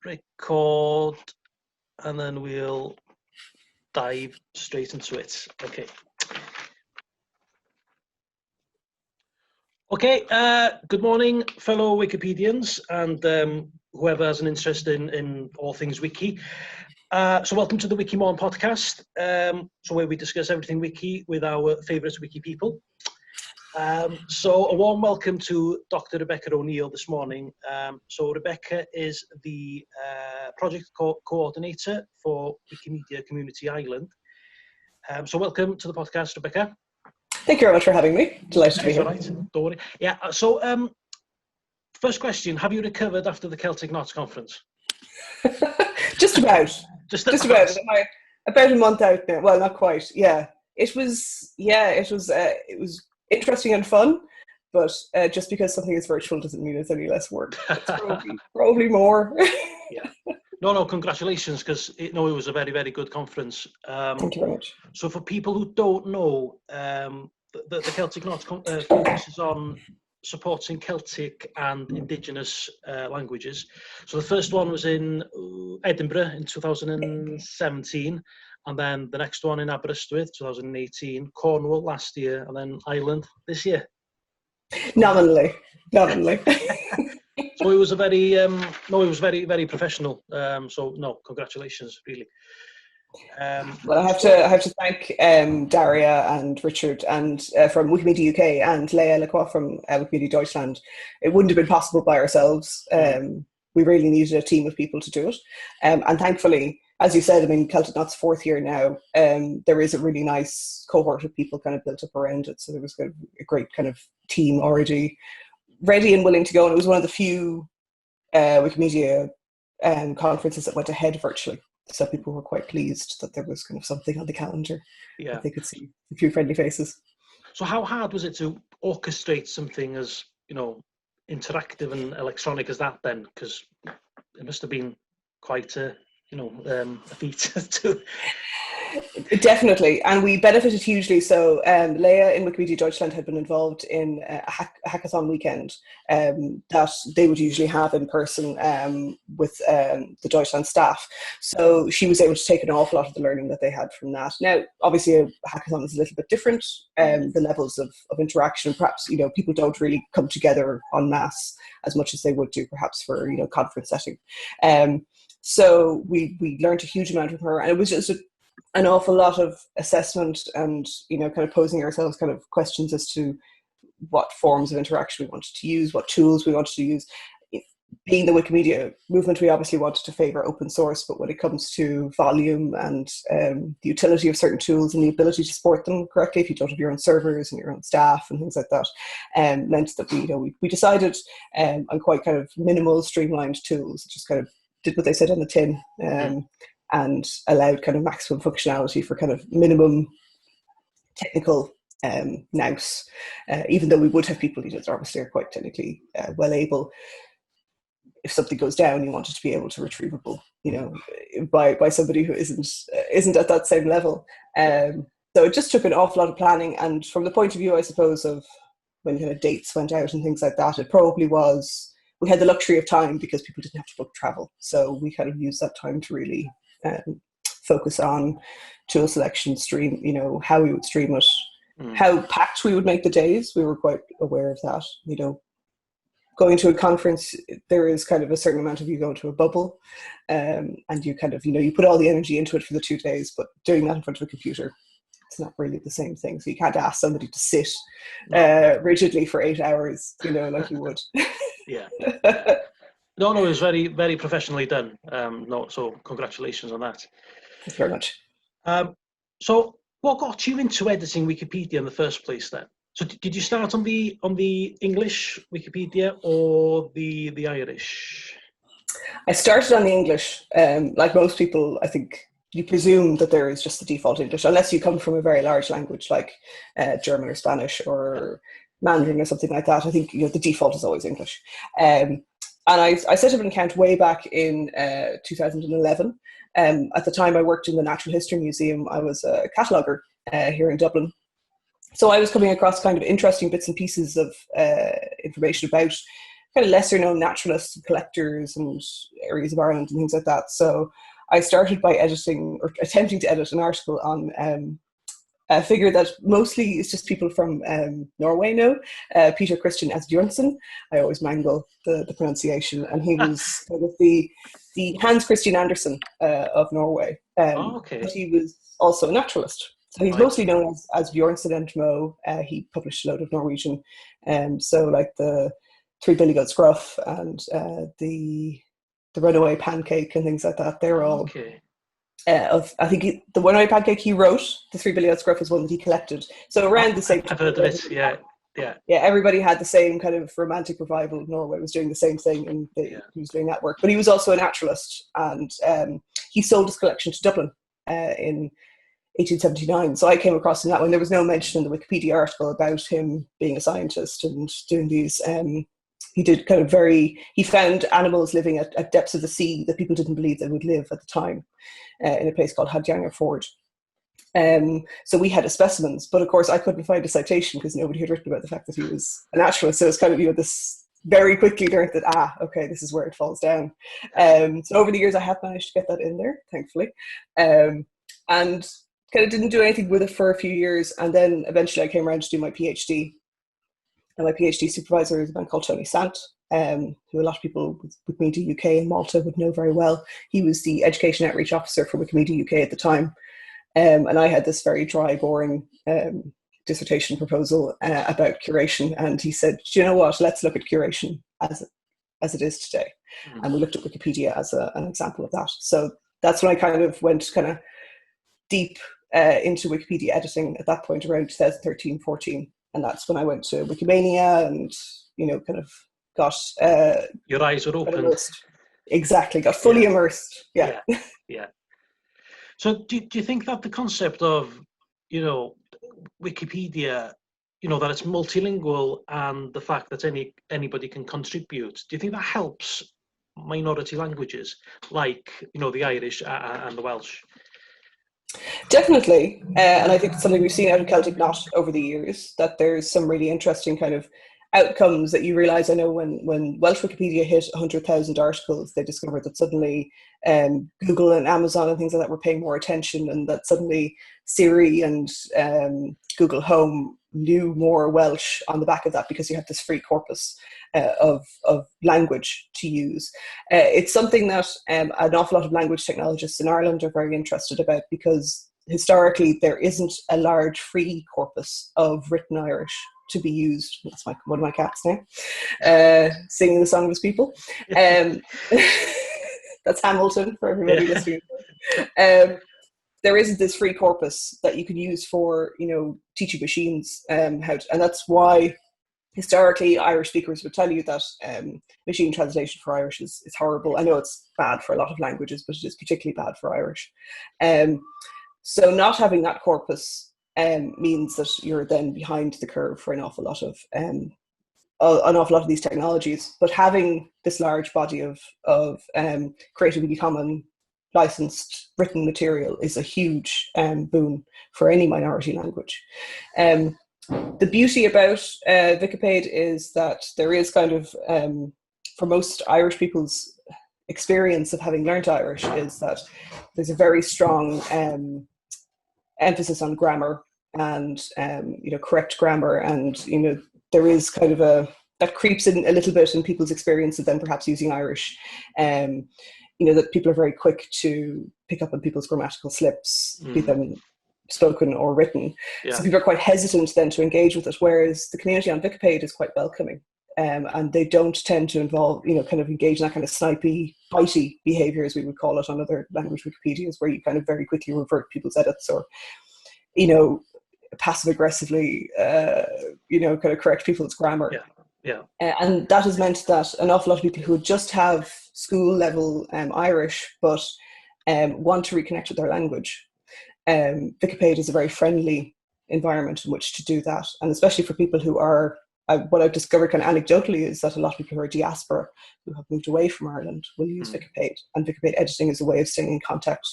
record, and then we'll dive straight into it. Okay. Okay, good morning, fellow Wikipedians and whoever has an interest in all things wiki. So welcome to the WiciMôn podcast, so where we discuss everything wiki with our favourite wiki people. So a warm welcome to Dr. Rebecca O'Neill this morning. So Rebecca is the project coordinator for Wikimedia Community Ireland. So welcome to the podcast, Rebecca. Thank you very much for having me. Delighted to be here. All right, don't worry. Yeah, so first question, have you recovered after the Celtic Knots conference? Just about. Just about. About a month out now. Well, not quite. Yeah. It was interesting and fun, but just because something is virtual doesn't mean it's any less work. It's probably more. Yeah. No, congratulations, because it was a very, very good conference. Thank you very much. So for people who don't know, the Celtic Knots focuses on supporting Celtic and Indigenous languages. So the first one was in Edinburgh in 2017, and then the next one in Aberystwyth 2018, Cornwall last year, and then Ireland this year. Nominally. So it was a very, it was very, very professional. So no, congratulations, really. Well, I have to thank Daria and Richard and from Wikimedia UK and Leah Lacroix from Wikimedia Deutschland. It wouldn't have been possible by ourselves. We really needed a team of people to do it. And thankfully, as you said, I mean, Celtic Knots fourth year now, there is a really nice cohort of people kind of built up around it. So there was a great kind of team already ready and willing to go. And it was one of the few Wikimedia conferences that went ahead virtually. So people were quite pleased that there was kind of something on the calendar that they could see a few friendly faces. So how hard was it to orchestrate something as, interactive and electronic as that then? Because it must have been quite a feat to... Definitely, and we benefited hugely. So Leah in Wikimedia Deutschland had been involved in a hackathon weekend that they would usually have in person with the Deutschland staff. So she was able to take an awful lot of the learning that they had from that. Now, obviously, a hackathon is a little bit different. The levels of interaction, perhaps, people don't really come together en masse as much as they would do perhaps for, conference setting. So we learned a huge amount from her, and it was just an awful lot of assessment and, kind of posing ourselves kind of questions as to what forms of interaction we wanted to use, what tools we wanted to use. Being the Wikimedia movement, we obviously wanted to favour open source, but when it comes to volume and the utility of certain tools and the ability to support them correctly, if you don't have your own servers and your own staff and things like that, meant that we decided on quite kind of minimal, streamlined tools, just kind of did what they said on the tin. And allowed kind of maximum functionality for kind of minimum technical nous, even though we would have people that obviously are quite technically well able. If something goes down, you want it to be able to retrievable, by somebody who isn't at that same level. So it just took an awful lot of planning, and from the point of view, I suppose, of when kind of dates went out and things like that, it probably was, we had the luxury of time because people didn't have to book travel. So we kind of used that time to really focus on tool selection, stream, how we would stream it, how packed we would make the days. We were quite aware of that. Going to a conference, there is kind of a certain amount of you go into a bubble, and you kind of, you put all the energy into it for the 2 days, but doing that in front of a computer, it's not really the same thing. So you can't ask somebody to sit rigidly for 8 hours, like you would. Yeah. No, it was very, very professionally done. So congratulations on that. Thank you very much. So what got you into editing Wikipedia in the first place then? So did you start on the English Wikipedia or the Irish? I started on the English. Like most people, I think you presume that there is just the default English, unless you come from a very large language like German or Spanish or Mandarin or something like that. I think the default is always English. And I set up an account way back in 2011. At the time I worked in the Natural History Museum. I was a cataloguer here in Dublin. So I was coming across kind of interesting bits and pieces of information about kind of lesser known naturalists and collectors and areas of Ireland and things like that. So I started by editing or attempting to edit an article on a figure that mostly is just people from Norway know, Peter Christian Asbjørnsen. I always mangle the pronunciation, and he was kind of the Hans Christian Andersen of Norway. Okay. But he was also a naturalist. So he's mostly known as Bjørnsen and Mo. He published a load of Norwegian, so like the Three Billy Goat Scruff and the Runaway Pancake and things like that. They're all I think the Runaway Pancake he wrote. The Three Billy Goat Scruff was one that he collected. So around the same time, I've heard of it. Yeah. Everybody had the same kind of romantic revival. Norway was doing the same thing, and he was doing that work. But he was also a naturalist, and he sold his collection to Dublin in 1879. So I came across him that one. There was no mention in the Wikipedia article about him being a scientist and doing these. He did kind of he found animals living at depths of the sea that people didn't believe they would live at the time in a place called Hadjanger Ford. So we had his specimens, but of course I couldn't find a citation because nobody had written about the fact that he was a naturalist. So it's kind of, this very quickly learned that, okay, this is where it falls down. So over the years I have managed to get that in there, thankfully. And kind of didn't do anything with it for a few years. And then eventually I came around to do my PhD. And my PhD supervisor is a man called Tony Sant, who a lot of people with Wikimedia UK and Malta would know very well. He was the Education Outreach Officer for Wikimedia UK at the time. And I had this very dry, boring dissertation proposal about curation. And he said, do you know what, let's look at curation as it is today. Mm-hmm. And we looked at Wikipedia as an example of that. So that's when I kind of went deep into Wikipedia editing at that point around 2013-14. And that's when I went to Wikimania and, kind of got... your eyes were opened. Immersed. Exactly, got fully immersed. Yeah. So do you think that the concept of, Wikipedia, that it's multilingual and the fact that anybody can contribute, do you think that helps minority languages like, the Irish and the Welsh? Definitely. And I think it's something we've seen out of Celtic Knot over the years, that there's some really interesting kind of outcomes that you realize. I know when Welsh Wikipedia hit 100,000 articles, they discovered that suddenly Google and Amazon and things like that were paying more attention, and that suddenly Siri and Google Home knew more Welsh on the back of that because you have this free corpus of language to use. It's something that an awful lot of language technologists in Ireland are very interested about, because historically there isn't a large free corpus of written Irish to be used. That's one of my cats now, singing the song of his people. That's Hamilton for everybody listening. There isn't this free corpus that you could use for, teaching machines and that's why historically Irish speakers would tell you that machine translation for Irish is horrible. I know it's bad for a lot of languages, but it is particularly bad for Irish. So not having that corpus means that you're then behind the curve for an awful lot of these technologies. But having this large body of Creative Commons licensed written material is a huge boon for any minority language. The beauty about Wikipedia is that there is kind of, for most Irish people's experience of having learnt Irish, is that there's a very strong emphasis on grammar and correct grammar, and there is kind of that creeps in a little bit in people's experience of then perhaps using Irish. That people are very quick to pick up on people's grammatical slips, be them spoken or written. Yeah. So people are quite hesitant then to engage with it, whereas the community on Wikipedia is quite welcoming. And they don't tend to involve, kind of engage in that kind of snipey, bitey behavior, as we would call it on other language Wikipedias, where you kind of very quickly revert people's edits or, passive aggressively, kind of correct people's grammar. Yeah. And that has meant that an awful lot of people who just have school level Irish, but want to reconnect with their language, Wikipedia is a very friendly environment in which to do that. And especially for people who are, what I've discovered kind of anecdotally is that a lot of people who are diaspora, who have moved away from Ireland, will use Wikipedia. And Wikipedia editing is a way of staying in contact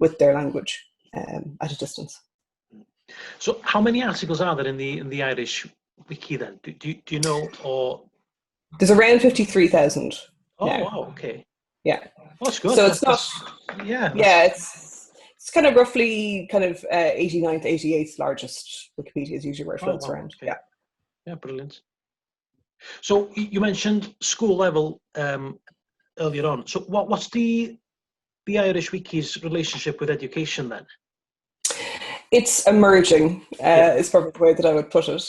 with their language at a distance. So how many articles are there in the Irish Wiki then? Do you know, or There's around 53,000 Oh, now. wow, okay. Yeah. That's good. So it's not, it's kind of roughly kind of 89th, 88th largest Wikipedia is usually where it floats around. Okay. Yeah, brilliant. So you mentioned school level earlier on. So what's the Irish Wiki's relationship with education then? It's emerging, is probably the way that I would put it.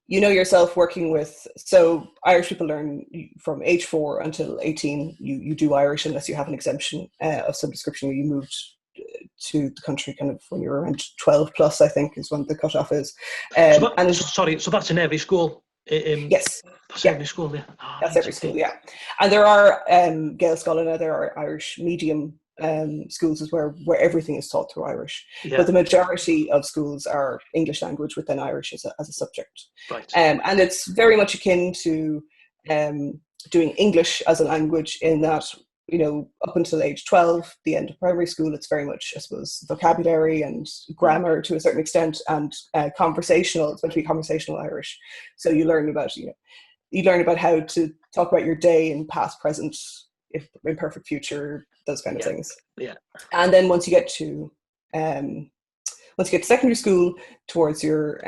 You know yourself working with, so Irish people learn from age 4 until 18. You do Irish unless you have an exemption of some description. You moved to the country kind of when you're around 12 plus, I think, is when the cutoff is. So that's in every school? Yes. That's every school, yeah. Oh, that's every school, yeah. And there are Gael Scoilna, there are Irish medium schools as well, where everything is taught through Irish. Yeah. But the majority of schools are English language with then Irish as a subject. Right. And it's very much akin to doing English as a language in that, you know, up until age 12, the end of primary school, it's very much, I suppose, vocabulary and grammar to a certain extent, and conversational. It's meant to be conversational Irish. So you learn about, you learn about how to talk about your day in past, present, if imperfect future, those kind of things. Yeah. And then once you get to secondary school, towards your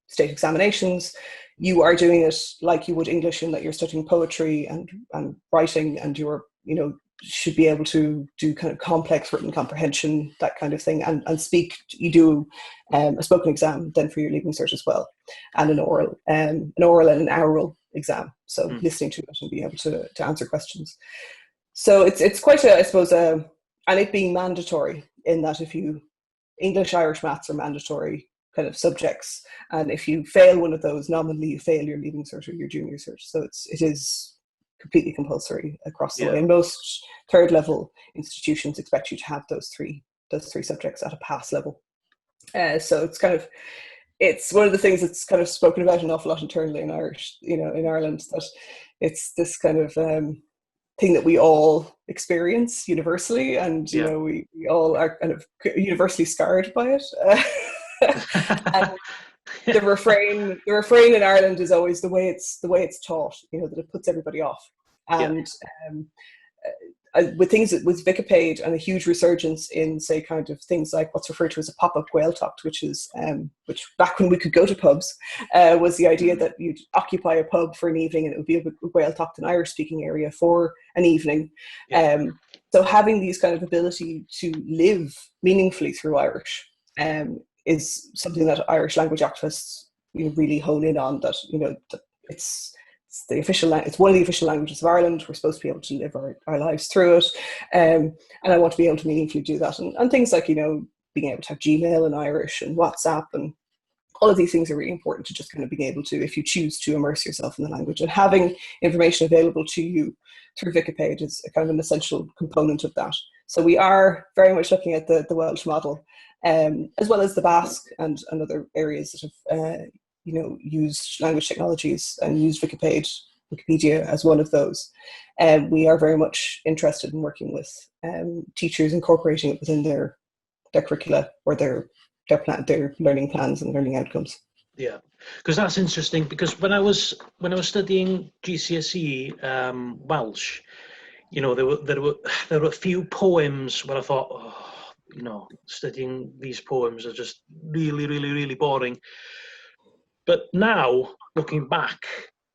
state examinations, you are doing it like you would English, in that you're studying poetry and writing, and you're, should be able to do kind of complex written comprehension, that kind of thing, and speak. You do a spoken exam then for your Leaving Cert as well, and an oral and an oral exam. So listening to it and being able to answer questions. So it's quite a, I suppose, and it being mandatory in that if you, English, Irish, maths are mandatory kind of subjects, and if you fail one of those, nominally you fail your Leaving Cert or your Junior Cert. So it is completely compulsory across the way. And most third level institutions expect you to have those three subjects at a pass level. So it's kind of, it's one of the things that's kind of spoken about an awful lot internally in Irish, in Ireland, that it's this kind of thing that we all experience universally, and we all are kind of universally scarred by it. And the refrain in Ireland is always the way it's taught, that it puts everybody off. And with Wikipage and a huge resurgence in, say, kind of things like what's referred to as a pop-up Gaeltacht, which back when we could go to pubs, was the idea that you'd occupy a pub for an evening, and it would be a Gaeltacht, an Irish-speaking area, for an evening. So having these kind of ability to live meaningfully through Irish is something that Irish language activists really hone in on. That that it's the official it's one of the official languages of Ireland. We're supposed to be able to live our lives through it, and I want to be able to meaningfully do that. And things like being able to have Gmail in Irish and WhatsApp, and all of these things are really important to just kind of being able to, if you choose to immerse yourself in the language, and having information available to you through Wikipage is a kind of an essential component of that. So we are very much looking at the Welsh model, as well as the Basque and other areas that have used language technologies and used Wikipedia as one of those. We are very much interested in working with teachers, incorporating it within their curricula or their learning plans and learning outcomes. Yeah, because that's interesting. Because when I was studying GCSE Welsh, there were a few poems where I thought, studying these poems are just really, really, really boring. But now, looking back,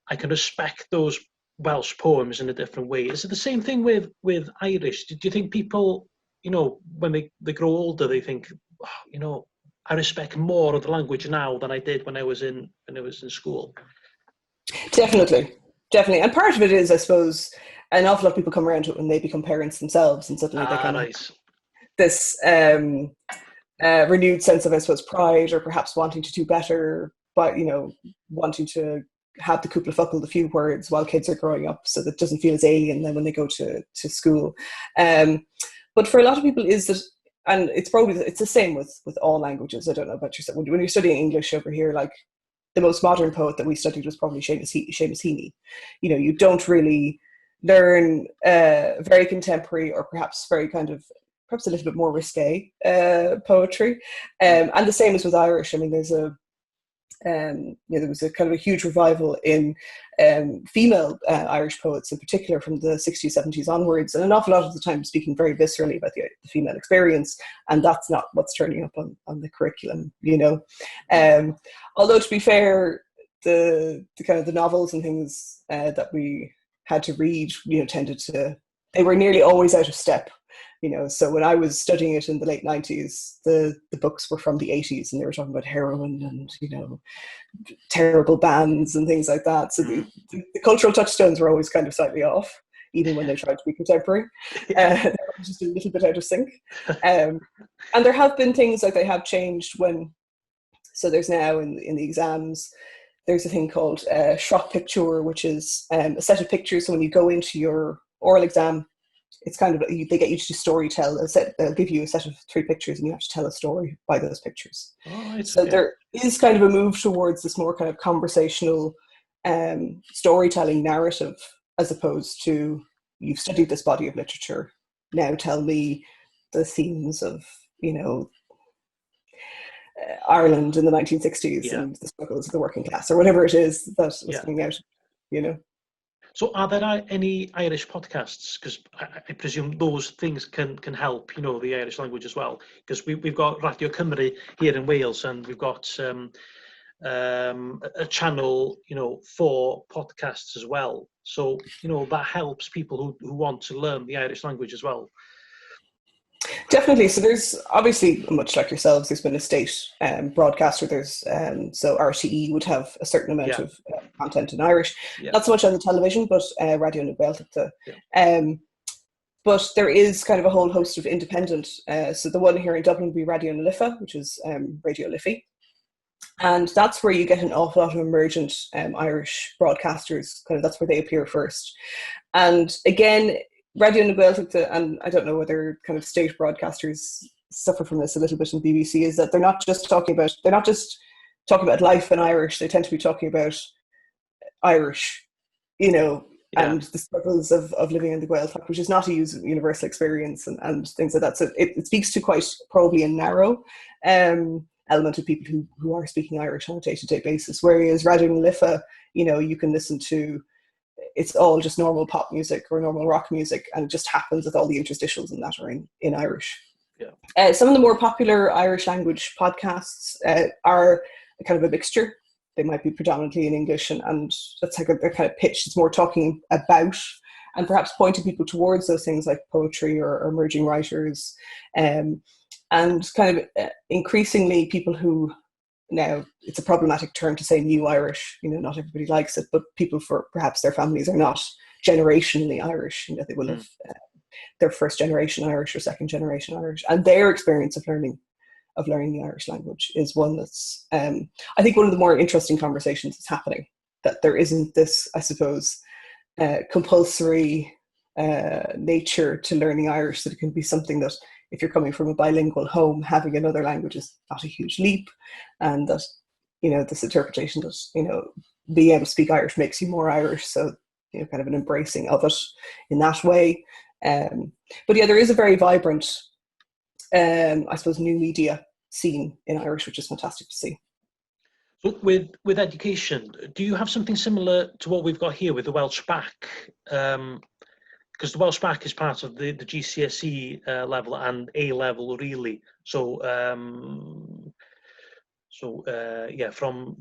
I can respect those Welsh poems in a different way. Is it the same thing with Irish? Do you think people, when they grow older, they think, I respect more of the language now than I did when I was in school? Definitely. And part of it is, I suppose, an awful lot of people come around to it when they become parents themselves, and suddenly they can have this renewed sense of, I suppose, pride, or perhaps wanting to do better, but wanting to have the cúpla focal, the few words, while kids are growing up, so that it doesn't feel as alien then when they go to school. But for a lot of people is that, and it's the same with all languages. I don't know about yourself. When you're studying English over here, like the most modern poet that we studied was probably Seamus Heaney. You don't really learn very contemporary, or perhaps very kind of, perhaps a little bit more risque poetry. And the same is with Irish. I mean, there's There was a kind of a huge revival in female Irish poets in particular from the 60s, 70s onwards, and an awful lot of the time speaking very viscerally about the female experience, and that's not what's turning up on the curriculum, although to be fair, the kind of the novels and things that we had to read, they were nearly always out of step. So when I was studying it in the late 90s, the books were from the 80s, and they were talking about heroin and, terrible bands and things like that. So the cultural touchstones were always kind of slightly off, even when they tried to be contemporary. They were just a little bit out of sync. And there have been things like they have changed so there's now in the exams, there's a thing called Shrop Picture, which is a set of pictures. So when you go into your oral exam, it's kind of, they get you to story tell. They'll give you a set of 3 pictures and you have to tell a story by those pictures. So there is kind of a move towards this more kind of conversational storytelling narrative, as opposed to, you've studied this body of literature, now tell me the themes of, Ireland in the 1960s and the struggles of the working class, or whatever it is that was coming out, So are there any Irish podcasts? Because I presume those things can help, the Irish language as well. Because we've got Radio Cymru here in Wales, and we've got a channel, for podcasts as well. So, that helps people who want to learn the Irish language as well. Definitely. So there's obviously, much like yourselves, there's been a state broadcaster. There's so RTE would have a certain amount of content in Irish, not so much on the television, but Radio na Gaeltachta. But there is kind of a whole host of independent. So the one here in Dublin would be Radio na Lifa, which is Radio Liffey, and that's where you get an awful lot of emergent Irish broadcasters. Kind of that's where they appear first, and again, Radio na Gaeltachta, and I don't know whether kind of state broadcasters suffer from this a little bit in BBC, is that they're not just talking about life in Irish. They tend to be talking about Irish, and the struggles of living in the Gaeltacht, which is not a universal experience, and things like that. So it speaks to quite probably a narrow element of people who are speaking Irish on a day-to-day basis. Whereas Radio na Lifa, you can listen to, it's all just normal pop music or normal rock music, and it just happens that all the interstitials in that are in Irish. Some of the more popular Irish language podcasts are kind of a mixture. They might be predominantly in English, and that's like they're kind of pitched. It's more talking about and perhaps pointing people towards those things like poetry or emerging writers, and kind of increasingly people who, now it's a problematic term to say new Irish, not everybody likes it, but people for perhaps their families are not generationally Irish, they will have their first generation Irish or second generation Irish, and their experience of learning the Irish language is one that's I think one of the more interesting conversations that's happening, that there isn't this, I suppose, compulsory nature to learning Irish, that it can be something that, if you're coming from a bilingual home, having another language is not a huge leap, and that, this interpretation that, being able to speak Irish makes you more Irish. So, kind of an embracing of it in that way. But there is a very vibrant, I suppose, new media scene in Irish, which is fantastic to see. So with education, do you have something similar to what we've got here with the Welsh back? Because the Welsh back is part of the GCSE level and A level, really. So from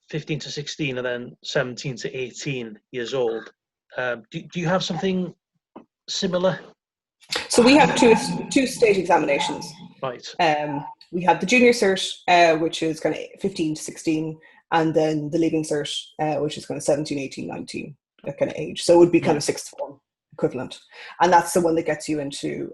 15 to 16 and then 17 to 18 years old. Do you have something similar? So we have two state examinations. Right. We have the junior cert, which is kind of 15 to 16, and then the leaving cert, which is kind of 17, 18, 19, that kind of age. So it would be kind of sixth form equivalent. And that's the one that gets you into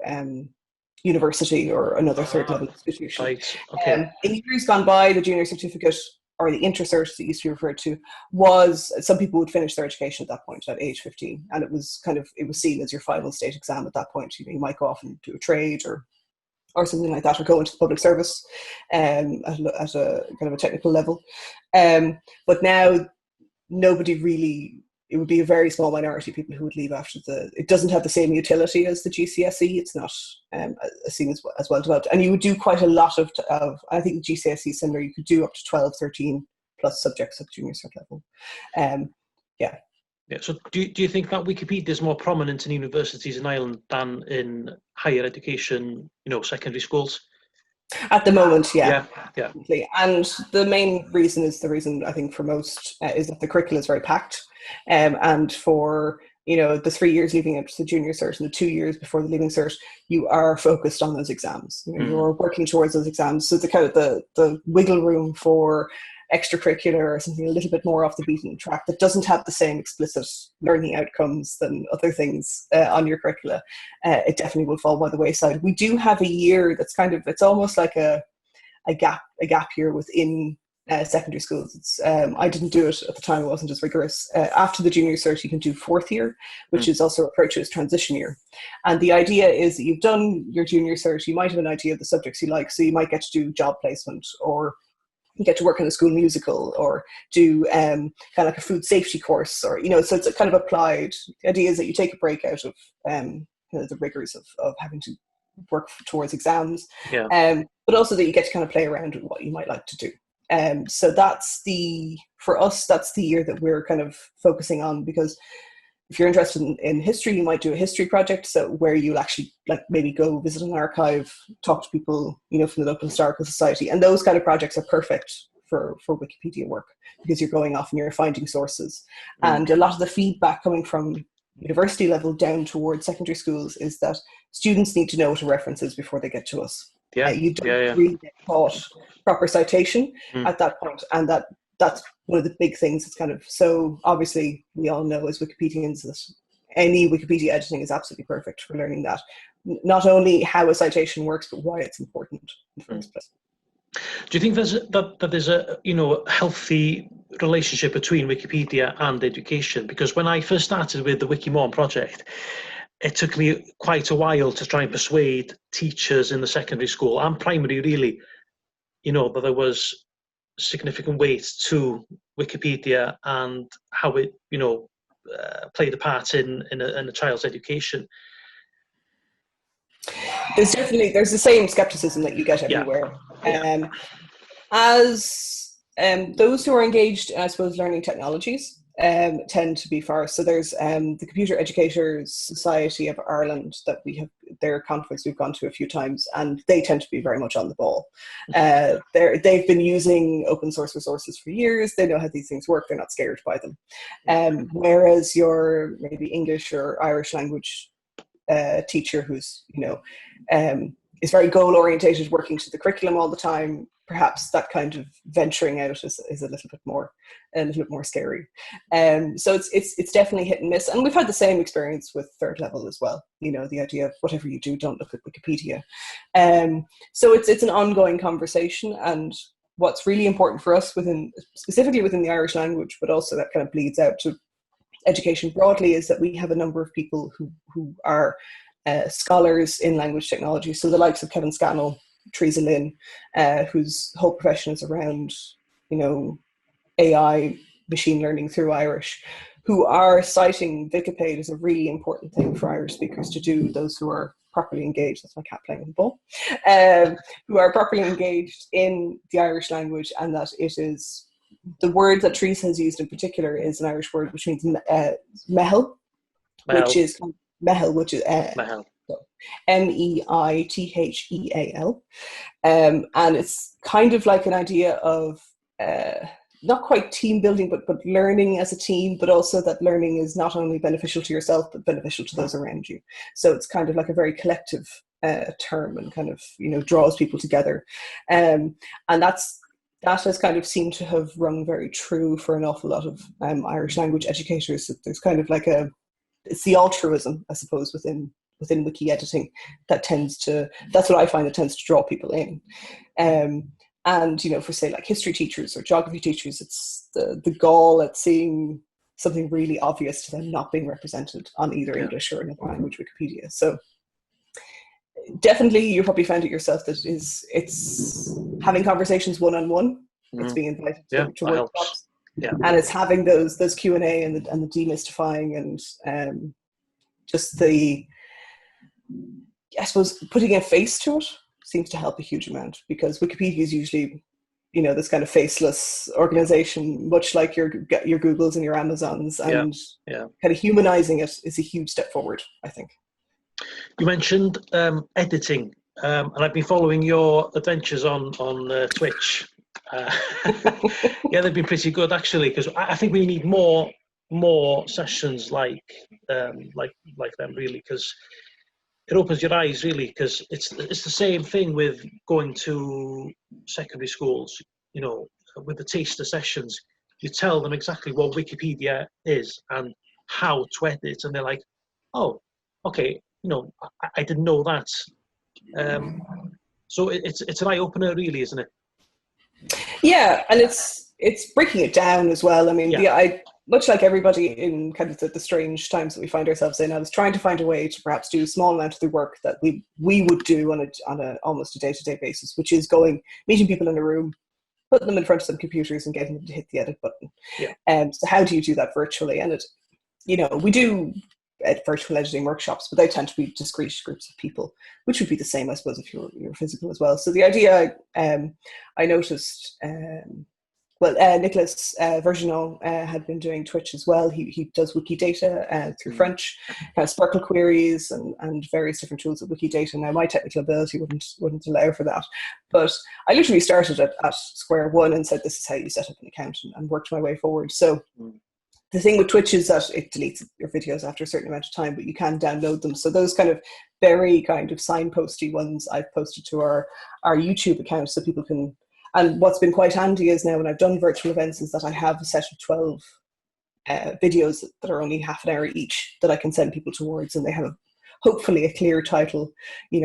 university or another third level institution. Right. Okay. In years gone by, the junior certificate, or the inter-cert that used to be referred to, was, some people would finish their education at that point, at age 15, and it was seen as your final state exam at that point. You might go off and do a trade or something like that, or go into the public service at a kind of a technical level. But now, nobody really, it would be a very small minority of people who would leave after it doesn't have the same utility as the GCSE. It's not seen as well developed. And you would do quite a lot of I think the GCSE is similar. You could do up to 12, 13 plus subjects at junior cert level. Yeah. Yeah. So do you think that Wikipedia is more prominent in universities in Ireland than in higher education, secondary schools? At the moment, yeah. Yeah. And the main reason is the reason I think for most is that the curricula is very packed. And for the 3 years leading up to the junior cert and the 2 years before the leaving cert, you are focused on those exams. You're working towards those exams. So the kind of the wiggle room for extracurricular or something a little bit more off the beaten track that doesn't have the same explicit learning outcomes than other things on your curricula, it definitely will fall by the wayside. We do have a year that's it's almost like a gap year within secondary schools. It's I didn't do it at the time; it wasn't as rigorous. After the junior cert, you can do fourth year, which is also referred to as transition year. And the idea is that you've done your junior cert, you might have an idea of the subjects you like, so you might get to do job placement, or you get to work in a school musical, or do kind of like a food safety course, or so it's a kind of applied. The idea is that you take a break out of the rigors of having to work towards exams, but also that you get to kind of play around with what you might like to do. So for us, that's the year that we're kind of focusing on, because if you're interested in history, you might do a history project, so where you'll actually maybe go visit an archive, talk to people, from the local historical society, and those kind of projects are perfect for Wikipedia work, because you're going off and you're finding sources. And a lot of the feedback coming from university level down towards secondary schools is that students need to know what a reference is before they get to us. You don't really get taught proper citation at that point, and that's one of the big things. It's kind of, so obviously we all know as Wikipedians that any Wikipedia editing is absolutely perfect for learning that, not only how a citation works, but why it's important in the first place. Do you think there's a healthy relationship between Wikipedia and education? Because when I first started with the WiciMôn project, it took me quite a while to try and persuade teachers in the secondary school and primary, really, that there was significant weight to Wikipedia and how it, played a part in a child's education. There's the same skepticism that you get everywhere. As those who are engaged in, I suppose, learning technologies tend to be far. So there's the Computer Educators Society of Ireland that we have, their conference we've gone to a few times, and they tend to be very much on the ball. They've been using open source resources for years. They know how these things work. They're not scared by them. Whereas your maybe English or Irish language teacher who's is very goal orientated, working to the curriculum all the time, perhaps that kind of venturing out is a little bit more scary. So it's definitely hit and miss, and we've had the same experience with third level as well. The idea of whatever you do, don't look at Wikipedia. So it's an ongoing conversation, and what's really important for us specifically within the Irish language, but also that kind of bleeds out to education broadly, is that we have a number of people who are scholars in language technology. So the likes of Kevin Scannell, Teresa Lynn, whose whole profession is around, AI, machine learning through Irish, who are citing Wikipedia as a really important thing for Irish speakers to do, those who are properly engaged, that's my cat playing on the ball, who are properly engaged in the Irish language, and that it is, the word that Teresa has used in particular is an Irish word which means mehel, which is Meithal. And it's kind of like an idea of not quite team building, but learning as a team, but also that learning is not only beneficial to yourself, but beneficial to those around you. So it's kind of like a very collective term, and kind of, draws people together. And that has kind of seemed to have rung very true for an awful lot of Irish language educators. There's kind of like it's the altruism, I suppose, within wiki editing that's what I find that tends to draw people in. And, for say like history teachers or geography teachers, it's the gall at seeing something really obvious to them not being represented on either English or another language Wikipedia. So definitely you probably found it yourself that it's having conversations one-on-one. It's being invited to workshops. Yeah. And it's having those Q&A and the demystifying, and just I suppose, putting a face to it seems to help a huge amount, because Wikipedia is usually, this kind of faceless organization, much like your Googles and your Amazons, and kind of humanizing it is a huge step forward, I think. You mentioned editing, and I've been following your adventures on Twitch. Yeah, they've been pretty good actually, because I think we need more sessions like them really, because it opens your eyes really, because it's the same thing with going to secondary schools, with the taster sessions. You tell them exactly what Wikipedia is and how to edit, and they're like, oh, okay, I didn't know that. So it's an eye opener really, isn't it? Yeah, and it's breaking it down as well. I mean, I much like everybody in kind of the strange times that we find ourselves in, I was trying to find a way to perhaps do a small amount of the work that we would do on a almost a day-to-day basis, which is meeting people in a room, putting them in front of some computers and getting them to hit the edit button. Yeah. So how do you do that virtually? And we do virtual editing workshops, but they tend to be discrete groups of people, which would be the same, I suppose, if you're physical as well. So the idea, I noticed, Nicholas Vergenon had been doing Twitch as well. He does Wikidata through French, Sparkle queries and various different tools of Wikidata. Now, my technical ability wouldn't allow for that, but I literally started at square one and said, this is how you set up an account, and worked my way forward. So the thing with Twitch is that it deletes your videos after a certain amount of time, but you can download them. So those kind of very kind of signposty ones I've posted to our YouTube account, so people can. And what's been quite handy is now when I've done virtual events is that I have a set of 12 videos that are only half an hour each that I can send people towards, and they have hopefully a clear title,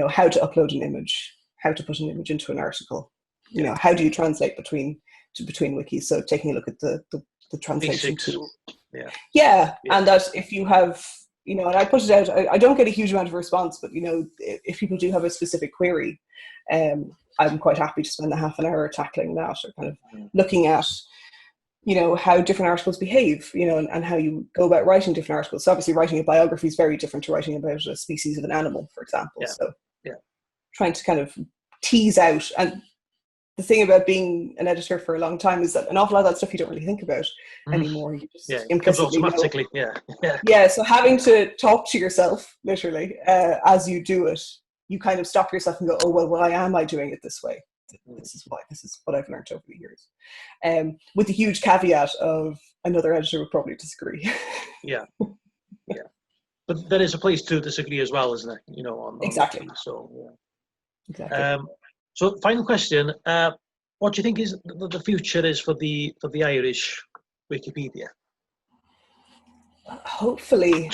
how to upload an image, how to put an image into an article, how do you translate between wikis. So taking a look at the translation tool. Yeah, and that if you have, and I put it out, I don't get a huge amount of response, but if people do have a specific query, I'm quite happy to spend the half an hour tackling that, or kind of looking at, how different articles behave, and how you go about writing different articles. So obviously writing a biography is very different to writing about a species of an animal, for example. So trying to kind of tease out. And the thing about being an editor for a long time is that an awful lot of that stuff you don't really think about anymore. You just it comes automatically. Yeah. So having to talk to yourself literally as you do it, you kind of stop yourself and go, oh well, why am I doing it this way? This is what I've learned over the years. With the huge caveat of another editor would probably disagree. Yeah. But there is a place to disagree as well, isn't there? On exactly. So exactly. So final question, what do you think is the future is for the Irish Wikipedia? Hopefully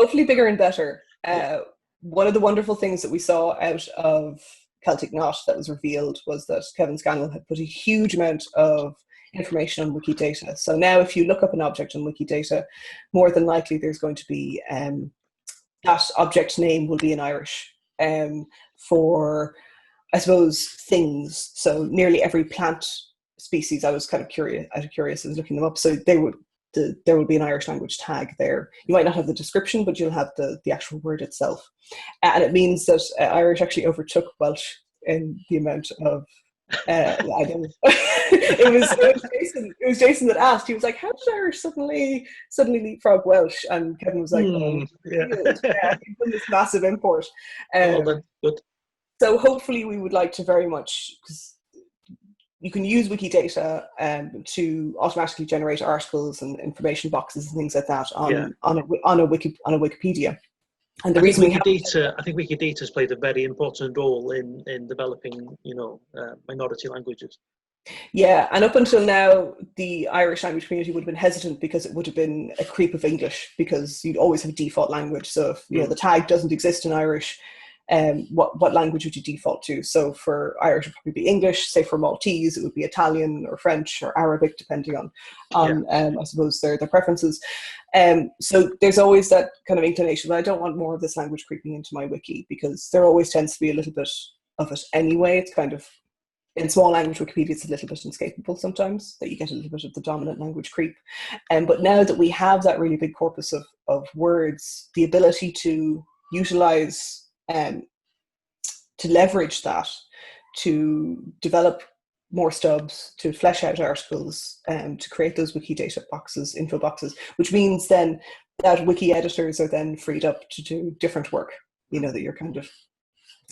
bigger and better. One of the wonderful things that we saw out of Celtic Knot that was revealed was that Kevin Scannell had put a huge amount of information on Wikidata. So now if you look up an object on Wikidata, more than likely there's going to be that object name will be in Irish for, I suppose, things. So nearly every plant species, I was kind of curious, I was looking them up. So there will be an Irish language tag there. You might not have the description, but you'll have the actual word itself. And it means that Irish actually overtook Welsh in the amount of, I don't know. It was Jason that asked. He was like, how did Irish suddenly leapfrog Welsh? And Kevin was like, you've done this massive import. Good. So hopefully we would like to very much, because you can use Wikidata to automatically generate articles and information boxes and things like that on a Wikipedia. And the reason I think Wikidata has played a very important role in developing, minority languages. Yeah, and up until now, the Irish language community would have been hesitant because it would have been a creep of English, because you'd always have a default language. So if the tag doesn't exist in Irish, what language would you default to? So for Irish, it would probably be English. Say for Maltese, it would be Italian or French or Arabic, depending on I suppose their preferences. So there's always that kind of inclination that I don't want more of this language creeping into my wiki, because there always tends to be a little bit of it anyway. It's kind of, in small language Wikipedia, it's a little bit inescapable sometimes that you get a little bit of the dominant language creep. But now that we have that really big corpus of words, the ability to utilize to leverage that to develop more stubs, to flesh out articles, to create those Wikidata boxes, info boxes, which means then that wiki editors are then freed up to do different work, that you're kind of,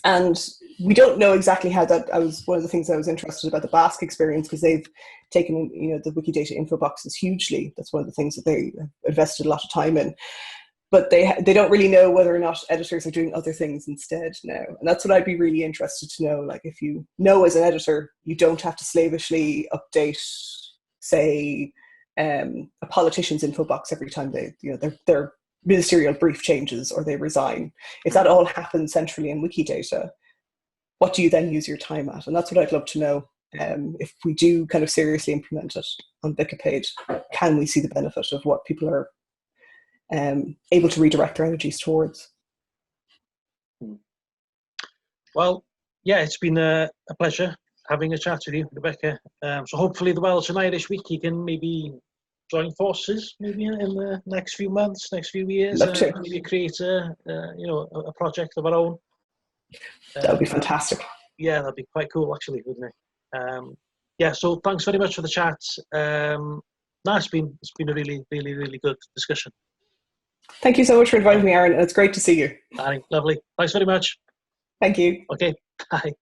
and we don't know exactly how that, one of the things I was interested about the Basque experience, because they've taken, the Wikidata info boxes hugely. That's one of the things that they invested a lot of time in. But they don't really know whether or not editors are doing other things instead now. And that's what I'd be really interested to know. Like, if you know as an editor, you don't have to slavishly update, say, a politician's info box every time their ministerial brief changes or they resign. If that all happens centrally in Wikidata, what do you then use your time at? And that's what I'd love to know. If we do kind of seriously implement it on Wikipage, can we see the benefit of what people are able to redirect their energies towards? Well, yeah, it's been a pleasure having a chat with you, Rebecca. So hopefully the Welsh and Irish Wiki can maybe join forces maybe in the next few months, next few years. Maybe create a project of our own. That would be fantastic. Yeah, that'd be quite cool actually, wouldn't it? Yeah, so thanks very much for the chat. It's been a really, really, really good discussion. Thank you so much for inviting me, Aaron. It's great to see you. Lovely. Thanks very much. Thank you. Okay, bye.